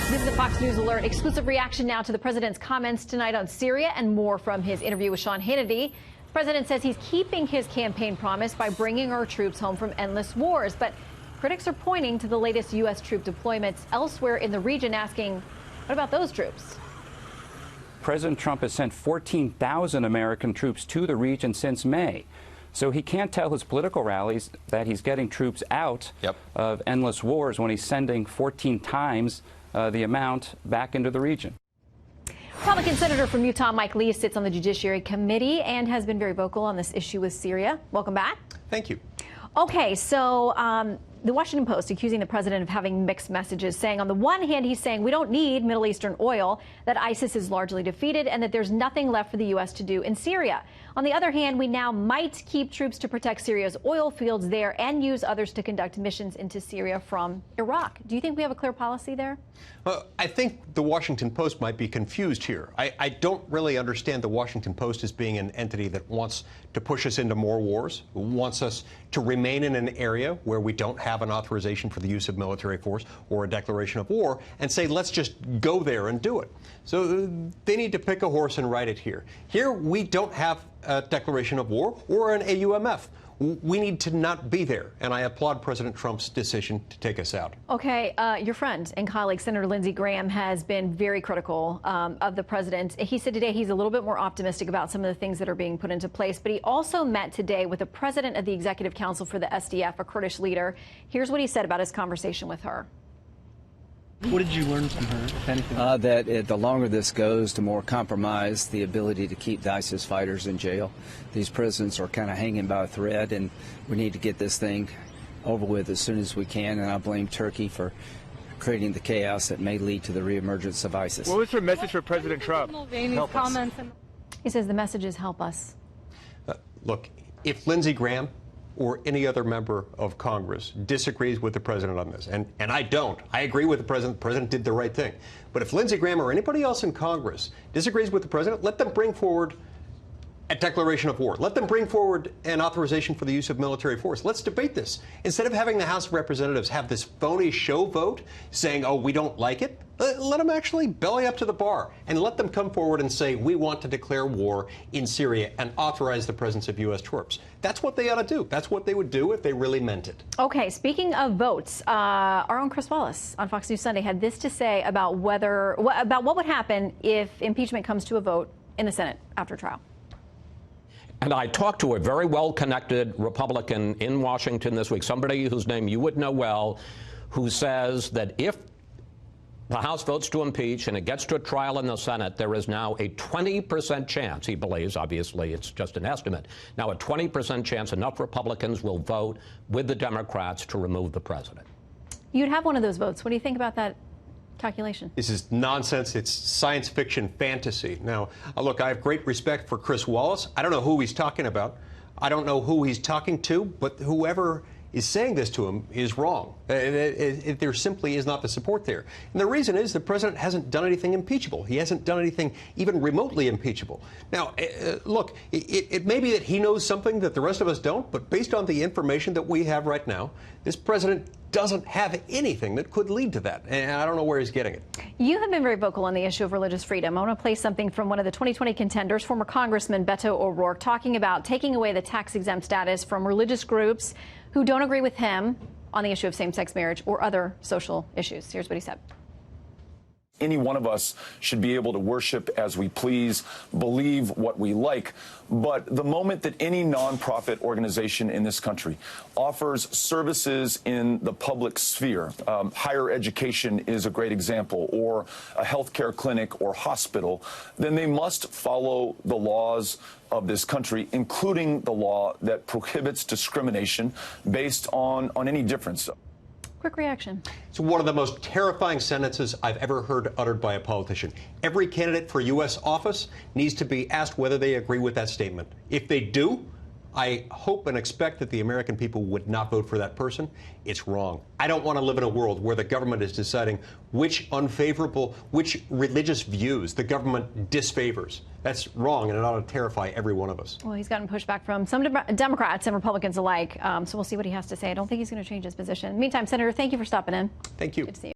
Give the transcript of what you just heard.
This is a Fox News Alert. Exclusive reaction now to the president's comments tonight on Syria and more from his interview with Sean Hannity. The president says he's keeping his campaign promise by bringing our troops home from endless wars. But critics are pointing to the latest U.S. troop deployments elsewhere in the region, asking, what about those troops? President Trump has sent 14,000 American troops to the region since May. So he can't tell his political rallies that he's getting troops out of endless wars when he's sending 14 times the amount back into the region. Republican Senator from Utah Mike Lee sits on the Judiciary Committee and has been very vocal on this issue with Syria. Welcome back. Thank you. Okay, so the Washington Post accusing the president of having mixed messages, saying on the one hand, he's saying we don't need Middle Eastern oil, that ISIS is largely defeated, and that there's nothing left for the U.S. to do in Syria. On the other hand, we now might keep troops to protect Syria's oil fields there and use others to conduct missions into Syria from Iraq. Do you think we have a clear policy there? I think the Washington Post might be confused here. I don't really understand the Washington Post as being an entity that wants to push us into more wars, wants us to remain in an area where we don't have an authorization for the use of military force or a declaration of war and say, let's just go there and do it. So they need to pick a horse and ride it here. Here, we don't have a declaration of war or an AUMF. We need to not be there, and I applaud President Trump's decision to take us out. Okay, your friend and colleague, Senator Lindsey Graham, has been very critical of the president. He said today he's a little bit more optimistic about some of the things that are being put into place, but he also met today with the president of the Executive Council for the SDF, a Kurdish leader. Here's what he said about his conversation with her. What did you learn from her, if anything? That the longer this goes, the more compromised the ability to keep the ISIS fighters in jail. These prisons are kind of hanging by a thread, and we need to get this thing over with as soon as we can. And I blame Turkey for creating the chaos that may lead to the reemergence of ISIS. What was her message for President Trump? He says the message is help us. Look, if Lindsey Graham or any other member of Congress disagrees with the president on this, and I don't. I agree with the president. The president did the right thing. But if Lindsey Graham or anybody else in Congress disagrees with the president, let them bring forward a declaration of war. Let them bring forward an authorization for the use of military force. Let's debate this. Instead of having the House of Representatives have this phony show vote saying, oh, we don't like it, let them actually belly up to the bar and let them come forward and say, we want to declare war in Syria and authorize the presence of U.S. troops. That's what they ought to do. That's what they would do if they really meant it. Okay, speaking of votes, our own Chris Wallace on Fox News Sunday had this to say about what would happen if impeachment comes to a vote in the Senate after trial. And I talked to a very well-connected Republican in Washington this week, somebody whose name you would know well, who says that if the House votes to impeach and it gets to a trial in the Senate, there is now a 20% chance, he believes, obviously it's just an estimate, now a 20% chance enough Republicans will vote with the Democrats to remove the president. You'd have one of those votes. What do you think about that calculation? This is nonsense. It's science fiction fantasy. Now, look, I have great respect for Chris Wallace. I don't know who he's talking about. I don't know who he's talking to, but whoever is saying this to him is wrong. There simply is not the support there. And the reason is the president hasn't done anything impeachable. He hasn't done anything even remotely impeachable. Now, look, it may be that he knows something that the rest of us don't, but based on the information that we have right now, this president doesn't have anything that could lead to that. And I don't know where he's getting it. You have been very vocal on the issue of religious freedom. I want to play something from one of the 2020 contenders, former Congressman Beto O'Rourke, talking about taking away the tax-exempt status from religious groups who don't agree with him on the issue of same-sex marriage or other social issues. Here's what he said. Any one of us should be able to worship as we please, believe what we like. But the moment that any nonprofit organization in this country offers services in the public sphere, higher education is a great example, or a healthcare clinic or hospital, then they must follow the laws of this country, including the law that prohibits discrimination based on any difference. Quick reaction. It's one of the most terrifying sentences I've ever heard uttered by a politician. Every candidate for U.S. office needs to be asked whether they agree with that statement. If they do, I hope and expect that the American people would not vote for that person. It's wrong. I don't want to live in a world where the government is deciding which religious views the government disfavors. That's wrong, and it ought to terrify every one of us. Well, he's gotten pushback from some Democrats and Republicans alike, so we'll see what he has to say. I don't think he's going to change his position. Meantime, Senator, thank you for stopping in. Thank you. Good to see you.